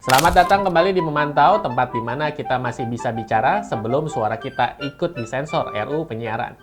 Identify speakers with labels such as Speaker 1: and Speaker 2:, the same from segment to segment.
Speaker 1: Selamat datang kembali di Memantau, tempat di mana kita masih bisa bicara sebelum suara kita ikut disensor RUU Penyiaran.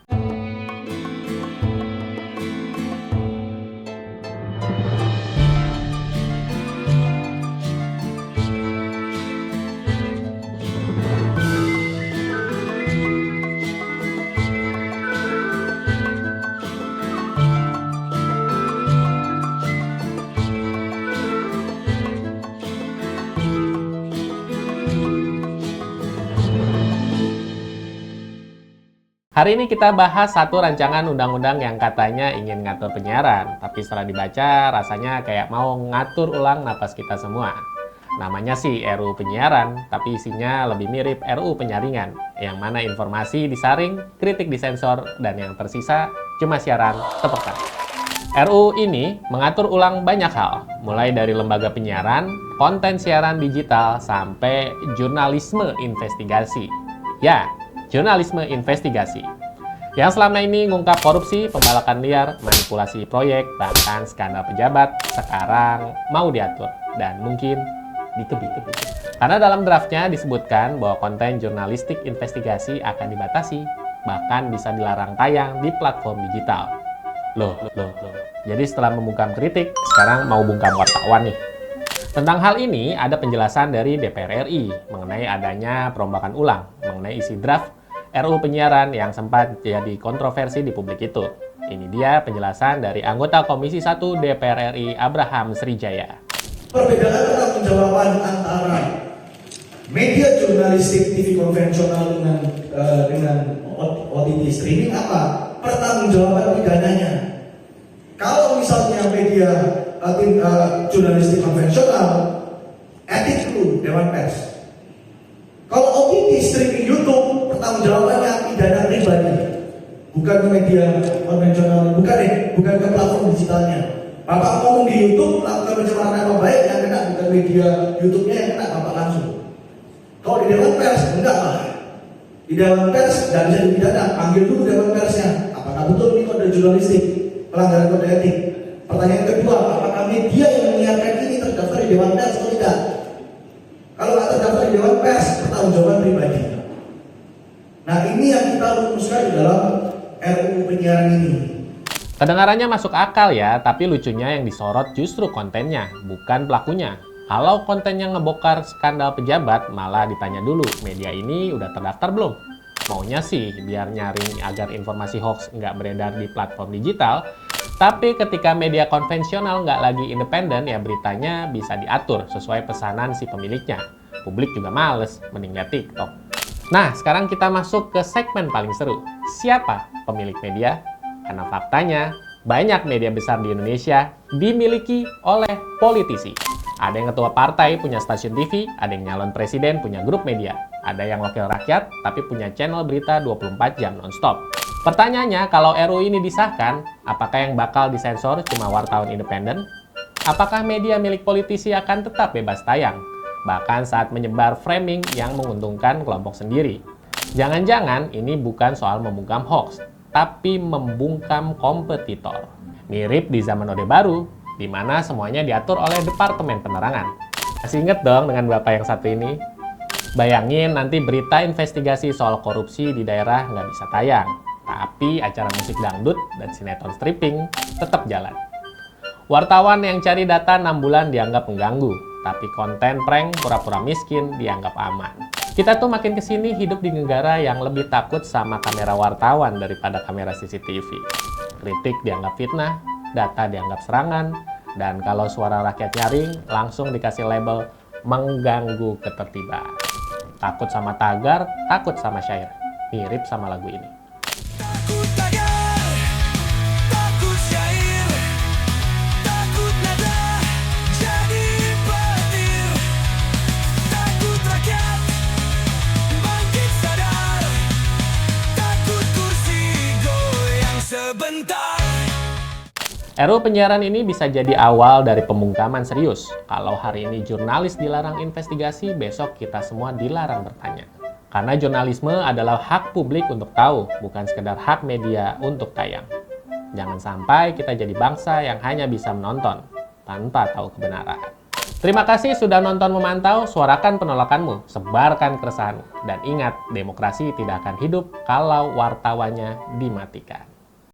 Speaker 1: Hari ini kita bahas satu rancangan undang-undang yang katanya ingin ngatur penyiaran, tapi setelah dibaca rasanya kayak mau ngatur ulang napas kita semua. Namanya sih RUU Penyiaran, tapi isinya lebih mirip RUU Penyaringan, yang mana informasi disaring, kritik disensor, dan yang tersisa cuma siaran sepekan. RUU ini mengatur ulang banyak hal, mulai dari lembaga penyiaran, konten siaran digital, sampai jurnalisme investigasi. Ya, jurnalisme investigasi yang selama ini ngungkap korupsi, pembalakan liar, manipulasi proyek, bahkan skandal pejabat sekarang mau diatur dan mungkin ditebih-tebih. Karena dalam draftnya disebutkan bahwa konten jurnalistik investigasi akan dibatasi, bahkan bisa dilarang tayang di platform digital. Loh. Jadi setelah membungkam kritik, sekarang mau bungkam wartawan nih. Tentang hal ini ada penjelasan dari DPR RI mengenai adanya perombakan ulang mengenai isi draft RUU Penyiaran yang sempat jadi kontroversi di publik itu. Ini dia penjelasan dari anggota Komisi 1 DPR RI Abraham Srijaya.
Speaker 2: Perbedaan pertanggungjawaban antara media jurnalistik TV konvensional dengan OTT streaming apa? Pertanggungjawaban pidananya. Kalau misalnya media jurnalistik konvensional, etik dulu Dewan Pers. Kalau OTT streaming YouTube, pertanggungjawabannya pidana pribadi, bukan ke media konvensional, bukan ke platform digitalnya. Bapak ngomong di YouTube, melakukan pencemaran nama baik, yang kena bukan media YouTube-nya, yang kena Bapak langsung. Kalau di Dewan Pers, enggak lah. Di Dewan Pers, nggak bisa dipidana, panggil dulu Dewan Persnya. Apakah betul ini kode jurnalistik, pelanggaran kode etik? Pertanyaan kedua, apakah media yang menyiarkan ini terdaftar di Dewan Pers atau tidak? Kalau nggak terdaftar di Dewan Pers, pertanggungjawaban pribadi. Nah, ini yang kita rumuskan di dalam RUU Penyiaran ini.
Speaker 1: Kedengarannya masuk akal ya, tapi lucunya yang disorot justru kontennya, bukan pelakunya. Kalau kontennya ngebongkar skandal pejabat, malah ditanya dulu, media ini udah terdaftar belum? Maunya sih biar nyaring agar informasi hoax nggak beredar di platform digital, tapi ketika media konvensional nggak lagi independen, ya beritanya bisa diatur sesuai pesanan si pemiliknya. Publik juga males, mending lihat TikTok. Nah, sekarang kita masuk ke segmen paling seru. Siapa pemilik media? Karena faktanya, banyak media besar di Indonesia dimiliki oleh politisi. Ada yang ketua partai punya stasiun TV, ada yang nyalon presiden punya grup media. Ada yang wakil rakyat tapi punya channel berita 24 jam nonstop. Pertanyaannya, kalau RUU ini disahkan, apakah yang bakal disensor cuma wartawan independen? Apakah media milik politisi akan tetap bebas tayang? Bahkan saat menyebar framing yang menguntungkan kelompok sendiri. Jangan-jangan ini bukan soal membungkam hoax, tapi membungkam kompetitor. Mirip di zaman Orde Baru, di mana semuanya diatur oleh Departemen Penerangan. Masih inget dong dengan bapak yang satu ini? Bayangin nanti berita investigasi soal korupsi di daerah nggak bisa tayang, tapi acara musik dangdut dan sinetron stripping tetap jalan. Wartawan yang cari data 6 bulan dianggap mengganggu, tapi konten prank pura-pura miskin dianggap aman. Kita tuh makin kesini hidup di negara yang lebih takut sama kamera wartawan daripada kamera CCTV. Kritik dianggap fitnah, data dianggap serangan, dan kalau suara rakyat nyaring langsung dikasih label mengganggu ketertiban. Takut sama tagar, takut sama syair. Mirip sama lagu ini.
Speaker 3: Takut tagar, takut syair, takut nada jadi petir, takut rakyat bangkit sadar, takut kursi goyang sebentar.
Speaker 1: RUU Penyiaran ini bisa jadi awal dari pembungkaman serius. Kalau hari ini jurnalis dilarang investigasi, besok kita semua dilarang bertanya. Karena jurnalisme adalah hak publik untuk tahu, bukan sekedar hak media untuk tayang. Jangan sampai kita jadi bangsa yang hanya bisa menonton, tanpa tahu kebenaran. Terima kasih sudah nonton memantau, suarakan penolakanmu, sebarkan keresahanmu. Dan ingat, demokrasi tidak akan hidup kalau wartawannya dimatikan.